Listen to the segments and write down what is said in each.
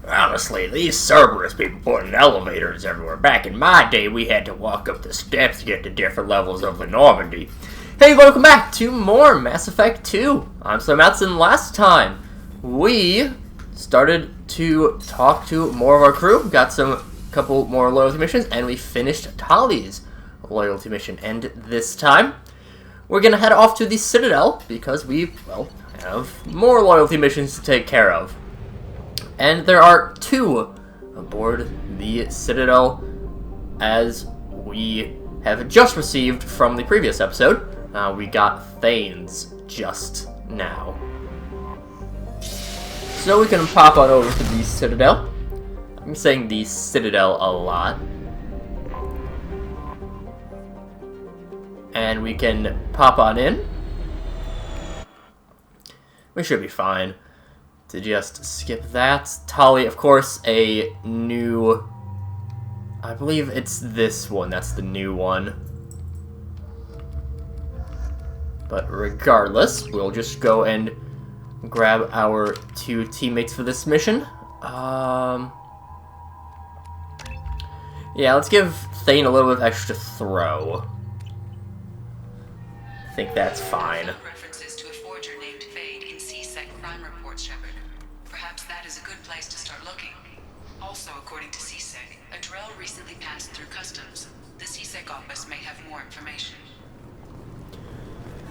Honestly, these Cerberus people putting elevators everywhere. Back in my day, we had to walk up the steps to get to different levels of the Normandy. Hey, welcome back to more Mass Effect 2. I'm SlayerMathis, and last time we started to talk to more of our crew, got some couple more loyalty missions, and we finished Tali's loyalty mission. And this time, we're gonna head off to the Citadel because we, well, have more loyalty missions to take care of. And there are two aboard the Citadel, as we have just received from the previous episode. We got Thane's just now. So we can pop on over to the Citadel. I'm saying the Citadel a lot. And we can pop on in. We should be fine to just skip that. Tali, of course, a new... I believe it's this one. That's the new one. But regardless, we'll just go and grab our two teammates for this mission. Yeah, let's give Thane a little bit of extra throw. I think that's fine. References to a forger named Fade in CSEC crime reports, Shepard. Perhaps that is a good place to start looking. Also, according to CSEC, a Drell recently passed through customs. The CSEC office may have more information.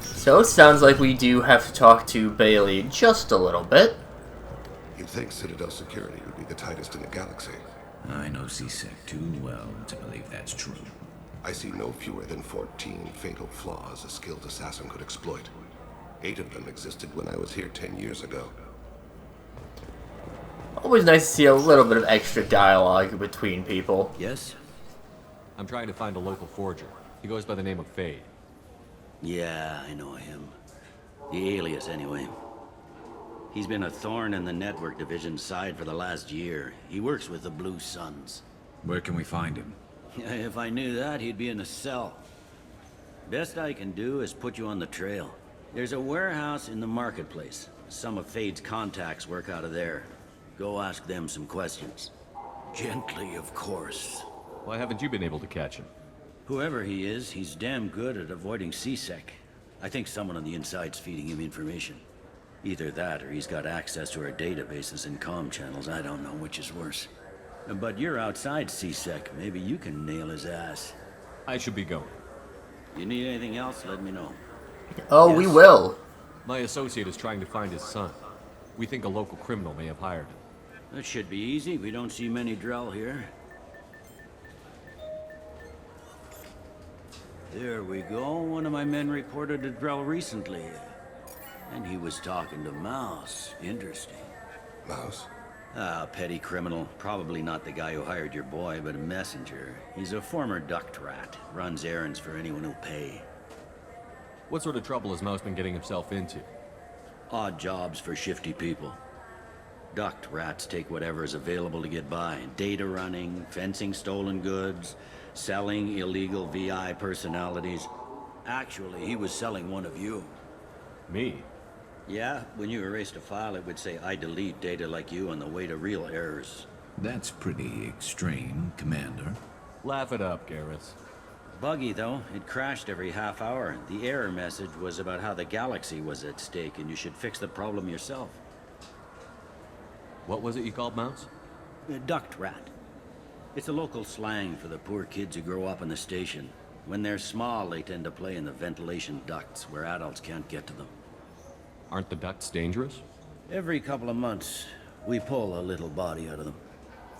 So it sounds like we do have to talk to Bailey just a little bit. You'd think Citadel security would be the tightest in the galaxy. I know CSEC too well to believe that's true. I see no fewer than 14 fatal flaws a skilled assassin could exploit. 8 of them existed when I was here 10 years ago. Always nice to see a little bit of extra dialogue between people. Yes? I'm trying to find a local forger. He goes by the name of Fade. Yeah, I know him. The alias, anyway. He's been a thorn in the network division's side for the last year. He works with the Blue Suns. Where can we find him? If I knew that, he'd be in a cell. Best I can do is put you on the trail. There's a warehouse in the marketplace. Some of Fade's contacts work out of there. Go ask them some questions. Gently, of course. Why haven't you been able to catch him? Whoever he is, he's damn good at avoiding CSEC. I think someone on the inside's feeding him information. Either that, or he's got access to our databases and comm channels. I don't know which is worse. But you're outside CSEC. Maybe you can nail his ass. I should be going. You need anything else, let me know. Oh, Yes. we will. My associate is trying to find his son. We think a local criminal may have hired him. That should be easy. We don't see many Drell here. There we go. One of my men reported a Drell recently. And he was talking to Mouse. Interesting. Mouse? Ah, petty criminal. Probably not the guy who hired your boy, but a messenger. He's a former duct rat. Runs errands for anyone who'll pay. What sort of trouble has Mouse been getting himself into? Odd jobs for shifty people. Duct rats take whatever is available to get by. Data running, fencing stolen goods, selling illegal VI personalities. Actually, he was selling one of you. Me? Yeah, when you erased a file, it would say, I delete data like you on the way to real errors. That's pretty extreme, Commander. Laugh it up, Garrus. Buggy, though. It crashed every half hour. The error message was about how the galaxy was at stake, and you should fix the problem yourself. What was it you called Mouse? A duct rat. It's a local slang for the poor kids who grow up in the station. When they're small, they tend to play in the ventilation ducts, where adults can't get to them. Aren't the ducts dangerous? Every couple of months, we pull a little body out of them.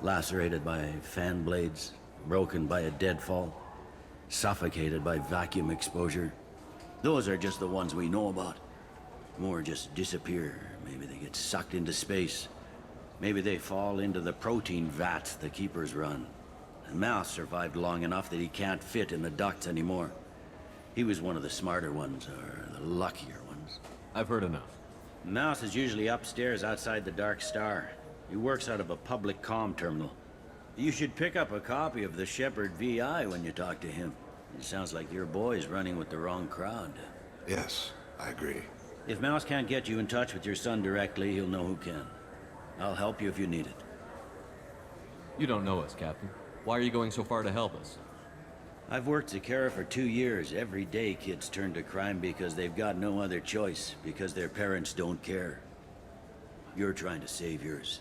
Lacerated by fan blades, broken by a deadfall, suffocated by vacuum exposure. Those are just the ones we know about. More just disappear. Maybe they get sucked into space. Maybe they fall into the protein vats the keepers run. The Mouse survived long enough that he can't fit in the ducts anymore. He was one of the smarter ones, or the luckier ones. I've heard enough. Mouse is usually upstairs outside the Dark Star. He works out of a public comm terminal. You should pick up a copy of the Shepard VI when you talk to him. It sounds like your boy's running with the wrong crowd. Yes, I agree. If Mouse can't get you in touch with your son directly, he'll know who can. I'll help you if you need it. You don't know us, Captain. Why are you going so far to help us? I've worked Zakara for 2 years. Every day kids turn to crime because they've got no other choice, because their parents don't care. You're trying to save yours.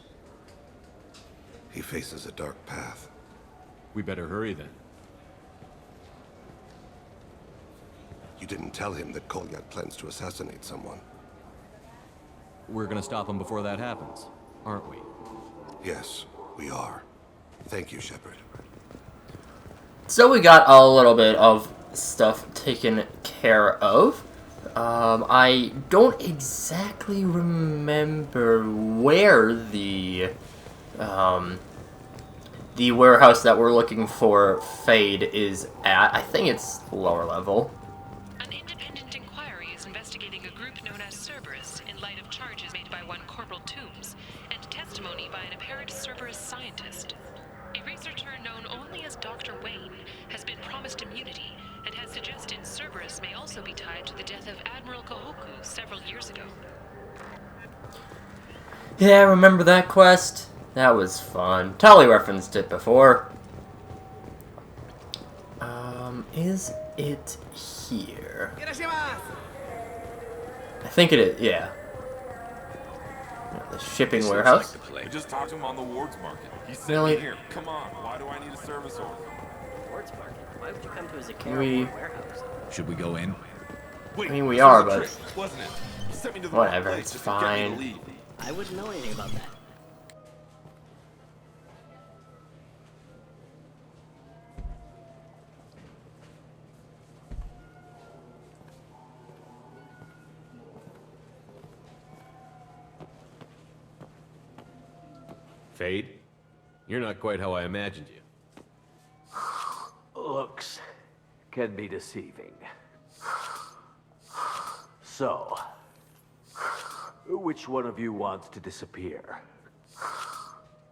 He faces a dark path. We better hurry then. You didn't tell him that Kolyak plans to assassinate someone. We're gonna stop him before that happens, aren't we? Yes, we are. Thank you, Shepard. So we got a little bit of stuff taken care of. I don't exactly remember where the warehouse that we're looking for Fade is at. I think it's lower level. An independent inquiry is investigating a group known as Cerberus in light of charges made by one Corporal Toombs and testimony by an apparent Cerberus scientist. A researcher known only as Dr. Wayne has been promised immunity and has suggested Cerberus may also be tied to the death of Admiral Kahoku several years ago. Yeah, I remember that quest. That was fun. Tali referenced it before. Is it here? I think it is, yeah. The shipping This warehouse. looks like the place. We just talked to him on the Wards Market. He sent Really? me here. Come on, why do I need a service order? Wards Market? Why would you come to a Zakara We- warehouse? Should we go in? Wait, I mean, we this are, was a but- trick, wasn't it? He sent me to the Whatever, wrong place it's just to get me fine. to leave. I wouldn't know anything about that. Fade? You're not quite how I imagined you. Looks can be deceiving. So, which one of you wants to disappear?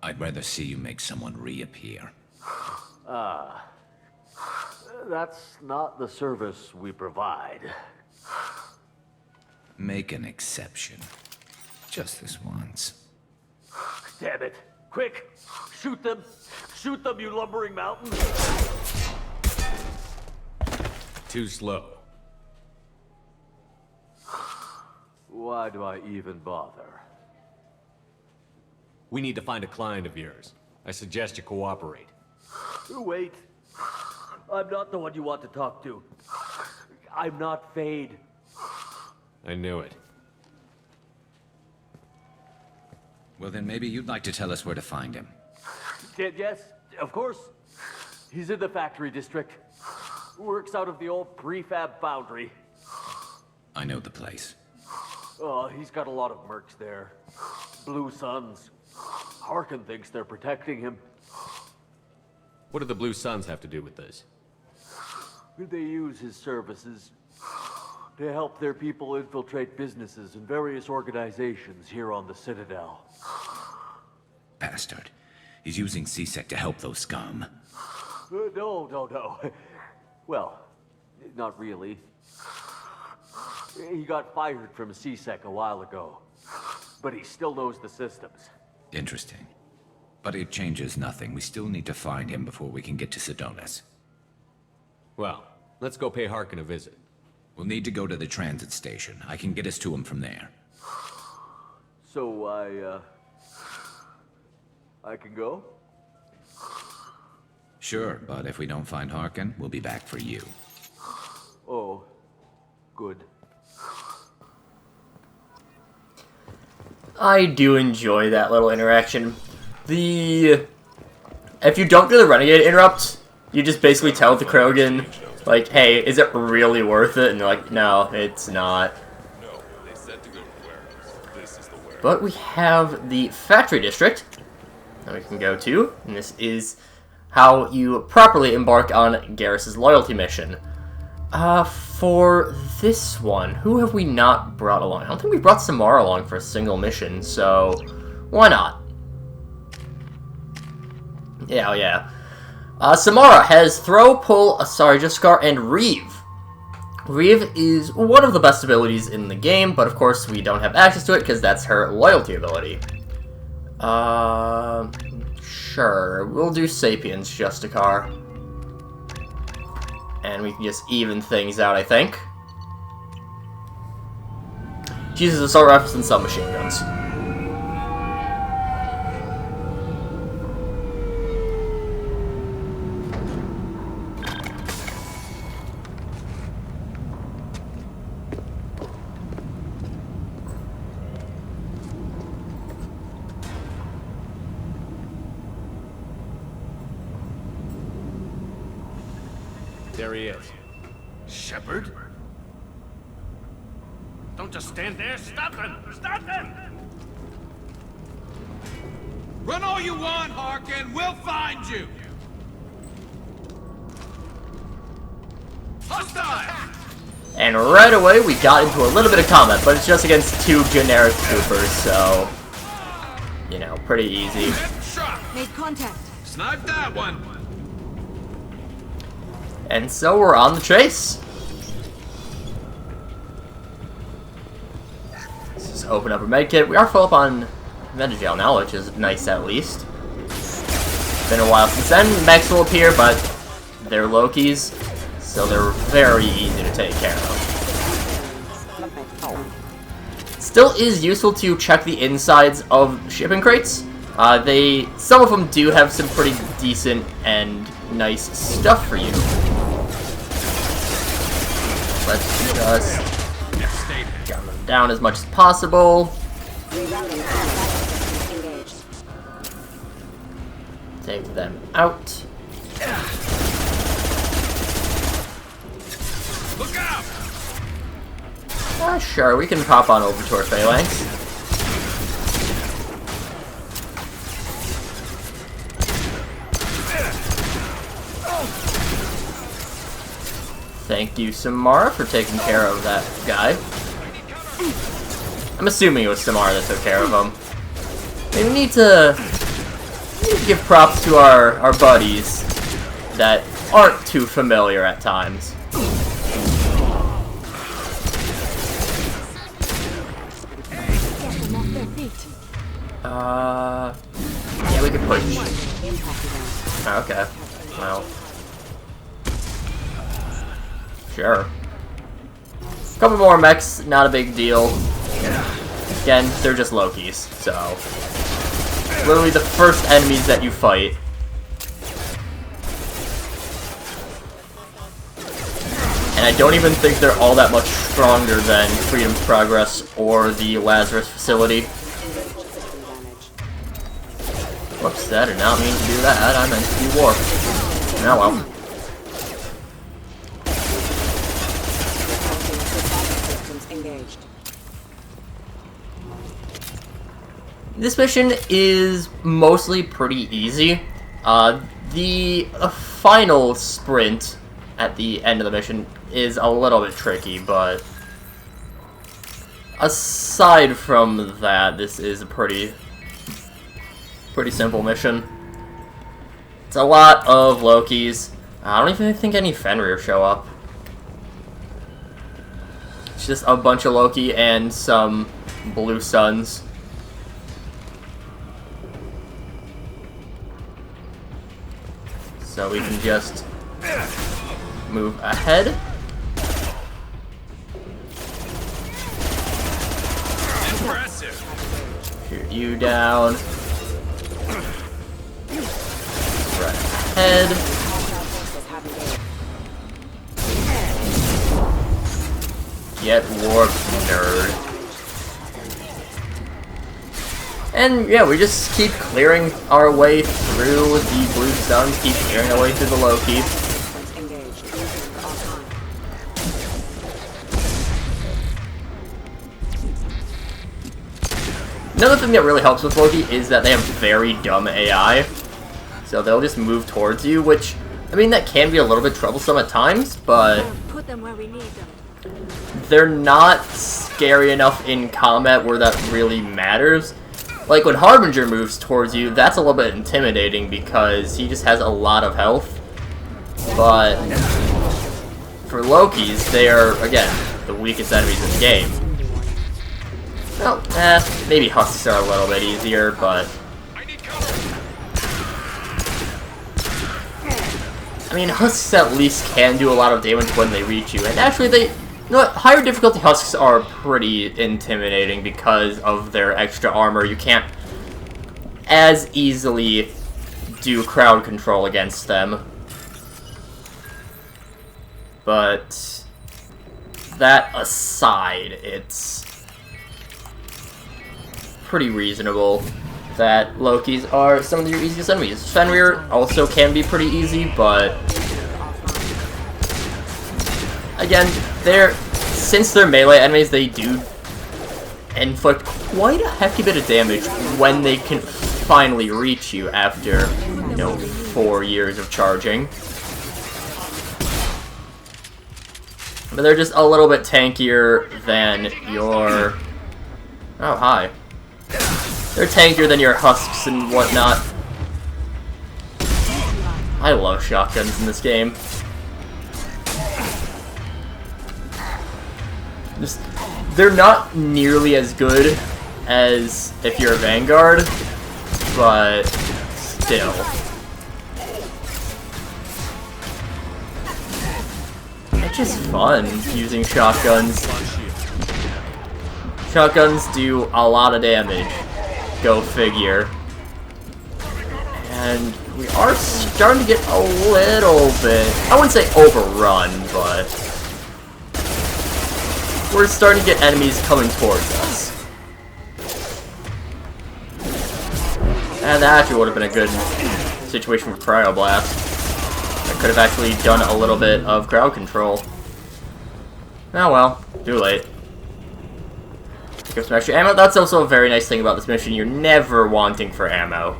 I'd rather see you make someone reappear. That's not the service we provide. Make an exception. Just this once. Damn it. Quick! Shoot them! Shoot them, you lumbering mountains! Too slow. Why do I even bother? We need to find a client of yours. I suggest you cooperate. Wait. I'm not the one you want to talk to. I'm not Fade. I knew it. Well, then maybe you'd like to tell us where to find him. Yes, of course. He's in the factory district. Works out of the old prefab foundry. I know the place. Oh, he's got a lot of mercs there. Blue Suns. Harkin thinks they're protecting him. What do the Blue Suns have to do with this? They use his services to help their people infiltrate businesses and various organizations here on the Citadel. Bastard. He's using CSEC to help those scum. No. Well, not really. He got fired from CSEC a while ago, but he still knows the systems. Interesting. But it changes nothing. We still need to find him before we can get to Sedonis. Well, let's go pay Harkin a visit. We'll need to go to the transit station. I can get us to him from there. So I can go? Sure, but if we don't find Harkin, we'll be back for you. Oh, good. I do enjoy that little interaction. If you don't do the Renegade interrupt, you just basically tell the Krogan, like, hey, is it really worth it? And they're like, no, it's not. No, they said to go to the warehouse. This is the warehouse. But we have the factory district that we can go to, and this is how you properly embark on Garrus's loyalty mission. For this one, who have we not brought along? I don't think we brought Samara along for a single mission, so why not? Yeah. Samara has Throw, Pull, Asari Jaskar, and Reeve. Reeve is one of the best abilities in the game, but of course we don't have access to it because that's her loyalty ability. Sure, we'll do Sapiens Justicar. And we can just even things out, I think. Jesus, assault rifles and submachine guns. There he is. Shepard? Don't just stand there. Stop them! Stop them! Run all you want, Harkin. We'll find you. Hostile! And right away, we got into a little bit of combat, but it's just against two generic troopers, so... You know, pretty easy. Made contact. Snipe that one. And so we're on the chase. Let's just open up a medkit. We are full up on Metagel now, which is nice at least. Been a while since then. Mechs will appear, but they're Lokis, so they're very easy to take care of. Still is useful to check the insides of shipping crates. Some of them do have some pretty decent and nice stuff for you. Let's just gun them down as much as possible. Take them out. Look out! Sure, we can pop on over to our phalanx. Thank you, Samara, for taking care of that guy. I'm assuming it was Samara that took care of him. We need to give props to our buddies that aren't too familiar at times. Yeah, we can push. Okay. Well. Sure. Couple more mechs, not a big deal. Again, they're just Lokis, so... Literally the first enemies that you fight. And I don't even think they're all that much stronger than Freedom's Progress or the Lazarus facility. Whoops, that did not mean to do that. I meant to do warp. Oh well. This mission is mostly pretty easy. The final sprint at the end of the mission is a little bit tricky, but aside from that, this is a pretty simple mission. It's a lot of Lokis. I don't even think any Fenrir show up. It's just a bunch of Loki and some blue suns. So we can just move ahead. Impressive. Shoot you down. Right ahead. Get warped, nerd. And yeah, we just keep clearing our way through the blue suns, keep clearing our way through the Loki. Another thing that really helps with Loki is that they have very dumb AI. So they'll just move towards you, which, I mean, that can be a little bit troublesome at times, but put them where we need them. They're not scary enough in combat where that really matters. Like, when Harbinger moves towards you, that's a little bit intimidating because he just has a lot of health. But for Lokis, they are, again, the weakest enemies in the game. Well, maybe Husks are a little bit easier, but I mean, husks at least can do a lot of damage when they reach you, and actually you know what, higher difficulty husks are pretty intimidating because of their extra armor. You can't as easily do crowd control against them. But that aside, it's pretty reasonable that Lokis are some of your easiest enemies. Fenrir also can be pretty easy, but again, since they're melee enemies, they do inflict quite a hefty bit of damage when they can finally reach you after, you know, 4 years of charging. But they're just a little bit tankier than your... Oh, hi. They're tankier than your husks and whatnot. I love shotguns in this game. They're not nearly as good as if you're a Vanguard, but still. It's just fun using shotguns. Shotguns do a lot of damage. Go figure. And we are starting to get a little bit, I wouldn't say overrun, but we're starting to get enemies coming towards us. And that actually would have been a good situation for Cryoblast. I could have actually done a little bit of crowd control. Oh well, too late. Pick up some extra ammo. That's also a very nice thing about this mission. You're never wanting for ammo.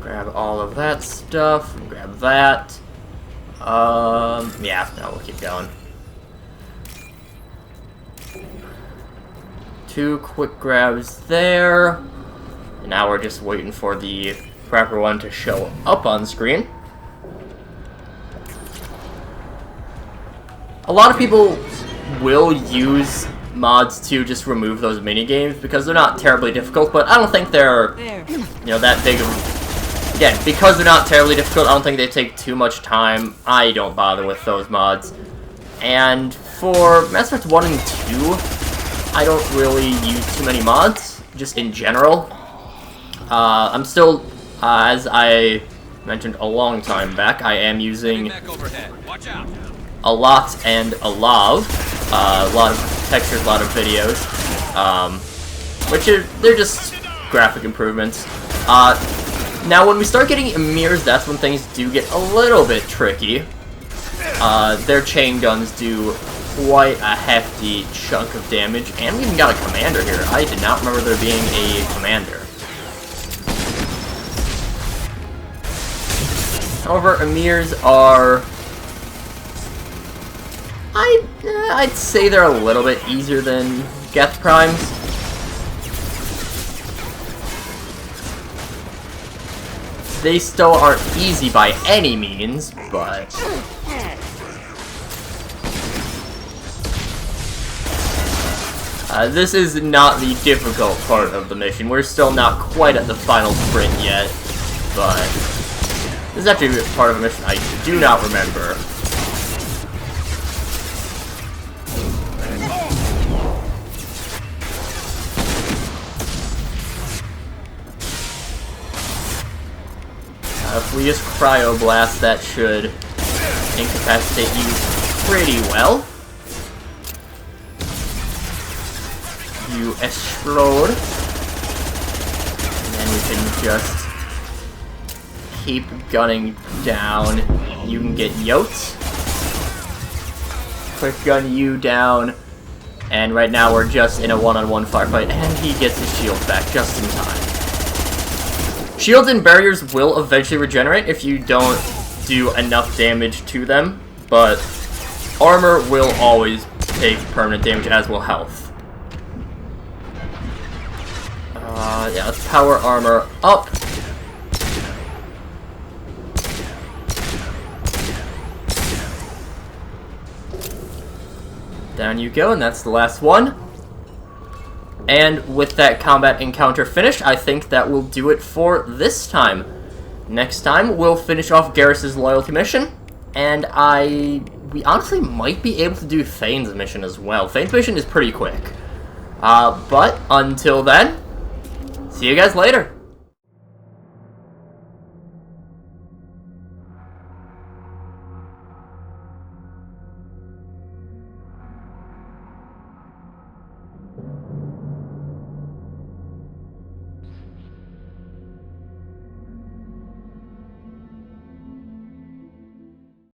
Grab all of that stuff. Grab that. Yeah, no, we'll keep going. 2 quick grabs there. And now we're just waiting for the proper one to show up on screen. A lot of people will use mods to just remove those mini games because they're not terribly difficult, but I don't think they're, you know, that big of... Again, because they're not terribly difficult, I don't think they take too much time. I don't bother with those mods. And for Mass Effect 1 and 2, I don't really use too many mods, just in general. I'm still, as I mentioned a long time back, I am using a lot and a lot of textures, a lot of videos, they're just graphic improvements. Now when we start getting Emirs, that's when things do get a little bit tricky. Their chain guns do quite a hefty chunk of damage, and we even got a commander here. I did not remember there being a commander. However, Emirs are... I'd say they're a little bit easier than Geth Primes. They still aren't easy by any means, but... this is not the difficult part of the mission. We're still not quite at the final sprint yet, but... this is actually part of a mission I do not remember. If we just Cryoblast, that should incapacitate you pretty well. You explode. And then we can just keep gunning down. You can get yoked. Quick gun you down. And right now we're just in a one-on-one firefight, and he gets his shield back just in time. Shields and barriers will eventually regenerate if you don't do enough damage to them, but armor will always take permanent damage, as will health. Yeah, let's power armor up. Down you go, and that's the last one. And with that combat encounter finished, I think that will do it for this time. next time, we'll finish off Garrus's loyalty mission, and we honestly might be able to do Thane's mission as well. Thane's mission is pretty quick. But until then, see you guys later.